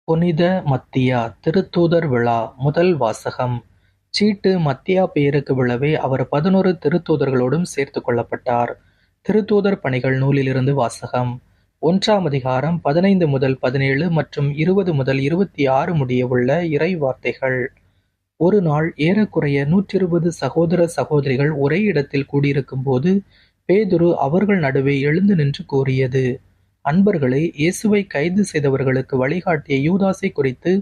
புனித மத்தியா திருத்தூதர் விழா முதல் வாசகம். சீட்டு மத்தியா பெயருக்கு விழவே அவர் 11 திருத்தூதர்களோடும் சேர்த்துக் கொள்ளப்பட்டார். திருத்தூதர் பணிகள் நூலிலிருந்து வாசகம். 1ஆம் அதிகாரம் 15 முதல் 17 மற்றும் 20 முதல் 26 முடிய உள்ள இறை வார்த்தைகள். ஒரு நாள் ஏறக்குறைய 120 சகோதர சகோதரிகள் ஒரே இடத்தில் கூடியிருக்கும்போது பேதுரு அவர்கள் நடுவே எழுந்து நின்று கூறியது: அன்பர்களே, இயேசுவை கைது செய்தவர்களுக்கு வழிகாட்டிய யூதாசை குறித்து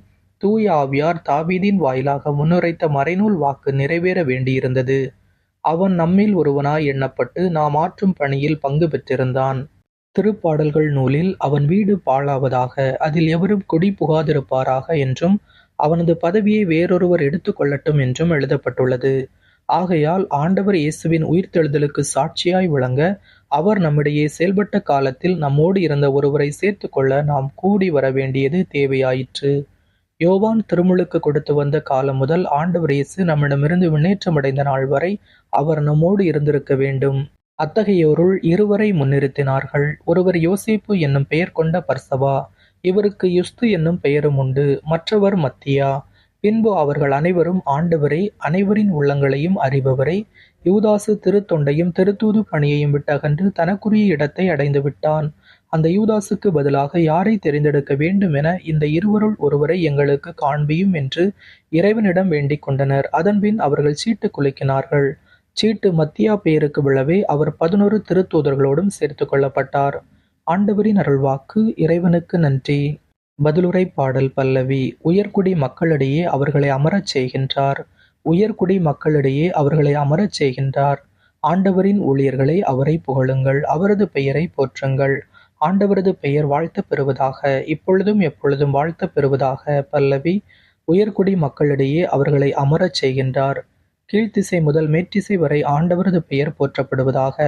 தூய ஆவியார் தாவீதின் வாயிலாக முன்னுரைத்த மறைநூல் வாக்கு நிறைவேற வேண்டியிருந்தது. அவன் நம்மில் ஒருவனாய் எண்ணப்பட்டு நாம் ஆற்றும் பணியில் பங்கு பெற்றிருந்தான். திருப்பாடல்கள் நூலில் அவன் வீடு பாழாவதாக, அதில் எவரும் குடி புகாதிருப்பாராக என்றும் அவனது பதவியை வேறொருவர் எடுத்துக் கொள்ளட்டும் என்றும் எழுதப்பட்டுள்ளது. ஆகையால் ஆண்டவர் இயேசுவின் உயிர்த்தெழுதலுக்கு சாட்சியாய் விளங்க அவர் நம்மிடையே செயல்பட்ட காலத்தில் நம்மோடு இருந்த ஒருவரை சேர்த்துக்கொள்ள நாம் கூடி வர வேண்டியது தேவையாயிற்று. யோவான் திருமுழுக்கு கொடுத்து வந்த காலம் முதல் ஆண்டவர் இயேசு நம்மிடமிருந்து விண்ணேற்றமடைந்த நாள் வரை அவர் நம்மோடு இருந்திருக்க வேண்டும். அத்தகையோருள் இருவரை முன்னிறுத்தினார்கள். ஒருவர் யோசேப்பு என்னும் பெயர் கொண்ட பர்சபா, இவருக்கு யுஸ்து என்னும் பெயரும் உண்டு. மற்றவர் மத்தியா. பின்பு அவர்கள் அனைவரும் ஆண்டவரை, அனைவரின் உள்ளங்களையும் அறிபவரை, யூதாசு திருத்தொண்டையும் திருத்தூது பணியையும் விட்டகன்று தனக்குரிய இடத்தை அடைந்து விட்டான். அந்த யூதாசுக்கு பதிலாக யாரை தெரிந்தெடுக்க வேண்டும் என இந்த இருவருள் ஒருவரை எங்களுக்கு காண்பியும் என்று இறைவனிடம் வேண்டிக் கொண்டனர். அதன்பின் அவர்கள் சீட்டு குலுக்கினார்கள். சீட்டு மத்தியா பெயருக்கு விழவே அவர் 11 திருத்தூதர்களோடும் சேர்த்து கொள்ளப்பட்டார். ஆண்டவரின் அருள்வாக்கு. இறைவனுக்கு நன்றி. பதிலுரை பாடல் பல்லவி. உயர்குடி மக்களிடையே அவர்களை அமரச் செய்கின்றார். உயர்குடி மக்களிடையே அவர்களை அமரச் செய்கின்றார். ஆண்டவரின் ஊழியர்களை அவரை புகழுங்கள், அவரது பெயரை போற்றுங்கள். ஆண்டவரது பெயர் வாழ்த்தப் பெறுவதாக, இப்பொழுதும் எப்பொழுதும் வாழ்த்தப் பெறுவதாக. பல்லவி. உயர்குடி மக்களிடையே அவர்களை அமரச் செய்கின்றார். கீழ்த்திசை முதல் மேற்றிசை வரை ஆண்டவரது பெயர் போற்றப்படுவதாக.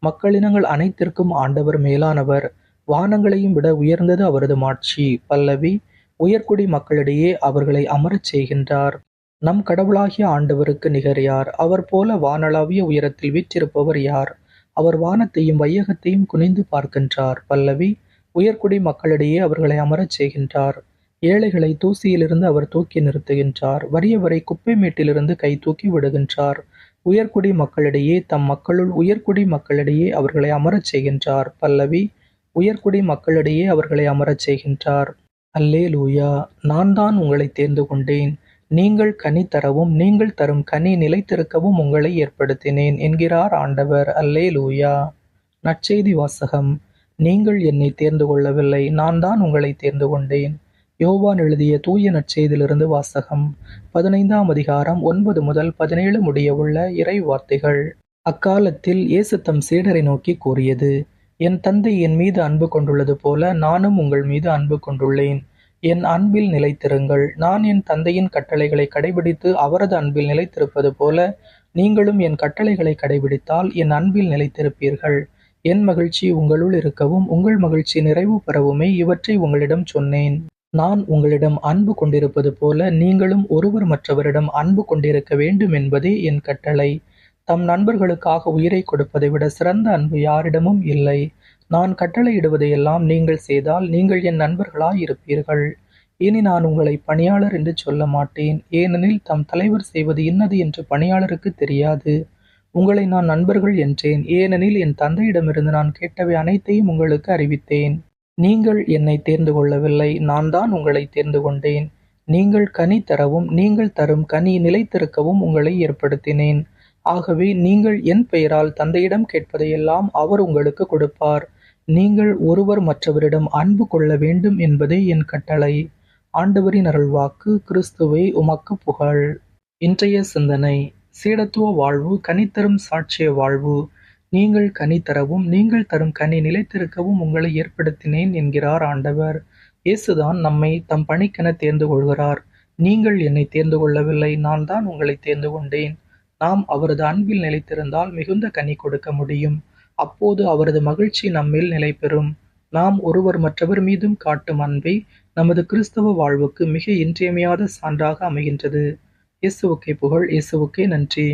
மக்களினங்கள் அனைத்திற்கும் ஆண்டவர் மேலானவர். வானங்களையும் விட உயர்ந்தது அவரது மாட்சி. பல்லவி. உயர்குடி மக்களிடையே அவர்களை அமரச் செய்கின்றார். நம் கடவுளாகிய ஆண்டவருக்கு நிகர் யார்? அவர் போல வானளாவிய உயரத்தில் வீற்றிருப்பவர் யார்? அவர் வானத்தையும் வையகத்தையும் குனிந்து பார்க்கின்றார். பல்லவி. உயர்குடி மக்களிடையே அவர்களை அமரச் செய்கின்றார். ஏழைகளை தூசியிலிருந்து அவர் தூக்கி நிறுத்துகின்றார். வறியவரை குப்பை மேட்டிலிருந்து கை தூக்கி விடுகின்றார். உயர்குடி மக்களிடையே தம் மக்களுள் உயர்குடி மக்களிடையே அவர்களை அமரச் செய்கின்றார். பல்லவி. உயர்குடி மக்களிடையே அவர்களை அமரச் செய்கின்றார். அல்லேலூயா. நான் தான் உங்களை தேர்ந்து கொண்டேன். நீங்கள் கனி தரவும் நீங்கள் தரும் கனி நிலைத்திருக்கவும் உங்களை ஏற்படுத்தினேன் என்கிறார் ஆண்டவர். அல்லேலூயா. நற்செய்தி வாசகம். நீங்கள் என்னை தேர்ந்து கொள்ளவில்லை, நான் தான் உங்களை தேர்ந்து கொண்டேன். யோவான் எழுதிய தூய நற்செய்தியிலிருந்து வாசகம். 15ஆம் அதிகாரம் 9 முதல் 17 முடிய உள்ள இறை வார்த்தைகள். அக்காலத்தில் இயேசு தம் சீடரை நோக்கி கூறியது: என் தந்தை என் மீது அன்பு கொண்டுள்ளது போல நானும் உங்கள் மீது அன்பு கொண்டுள்ளேன். என் அன்பில் நிலைத்திருங்கள். நான் என் தந்தையின் கட்டளைகளை கடைபிடித்து அவரது அன்பில் நிலைத்திருப்பது போல நீங்களும் என் கட்டளைகளை கடைபிடித்தால் என் அன்பில் நிலைத்திருப்பீர்கள். என் மகிழ்ச்சி உங்களுள் இருக்கவும் உங்கள் மகிழ்ச்சி நிறைவு பெறவுமே இவற்றை உங்களிடம் சொன்னேன். நான் உங்களிடம் அன்பு கொண்டிருப்பது போல நீங்களும் ஒருவர் மற்றவரிடம் அன்பு கொண்டிருக்க வேண்டும் என்பதே என் கட்டளை. தம் நண்பர்களுக்காக உயிரை கொடுப்பதை விட சிறந்த அன்பு யாரிடமும் இல்லை. நான் கட்டளையிடுவதையெல்லாம் நீங்கள் செய்தால் நீங்கள் என் நண்பர்களாய் இருப்பீர்கள். இனி நான் உங்களை பணியாளர் என்று சொல்ல மாட்டேன், ஏனெனில் தம் தலைவர் செய்வது இன்னது என்று பணியாளருக்கு தெரியாது. உங்களை நான் நண்பர்கள் என்றேன், ஏனெனில் என் தந்தையிடமிருந்து நான் கேட்டவை அனைத்தையும் உங்களுக்கு அறிவித்தேன். நீங்கள் என்னை தேர்ந்து கொள்ளவில்லை, நான் தான் உங்களை தேர்ந்து கொண்டேன். நீங்கள் கனி தரவும் நீங்கள் தரும் கனி நிலைத்திருக்கவும் உங்களை ஏற்படுத்தினேன். ஆகவே நீங்கள் என் பெயரால் தந்தையிடம் கேட்பதையெல்லாம் அவர் உங்களுக்கு கொடுப்பார். நீங்கள் ஒருவர் மற்றவரிடம் அன்பு கொள்ள வேண்டும் என்பதே என் கட்டளை. ஆண்டவரின் அருள்வாக்கு. கிறிஸ்துவே உமக்கு புகழ். இன்றைய சிந்தனை. சீடத்துவ வாழ்வு கனித்தரும் சாட்சிய வாழ்வு. நீங்கள் கனி தரவும் நீங்கள் தரும் கனி நிலைத்திருக்கவும் உங்களை ஏற்படுத்தினேன் என்கிறார் ஆண்டவர். இயேசுதான் நம்மை தம் பணிக்கென தேர்ந்து கொள்கிறார். நீங்கள் என்னை தேர்ந்து கொள்ளவில்லை, நான் தான் உங்களை தேர்ந்து கொண்டேன். நாம் அவரது அன்பில் நிலைத்திருந்தால் மிகுந்த கனி கொடுக்க முடியும். அப்போது அவரது மகிழ்ச்சி நம்மில் நிலை பெறும். நாம் ஒருவர் மற்றவர் மீதும் காட்டும் அன்பே நமது கிறிஸ்தவ வாழ்வுக்கு மிக இன்றியமையாத சான்றாக அமைகின்றது. இயேசுவுக்கே புகழ். இயேசுவுக்கே நன்றி.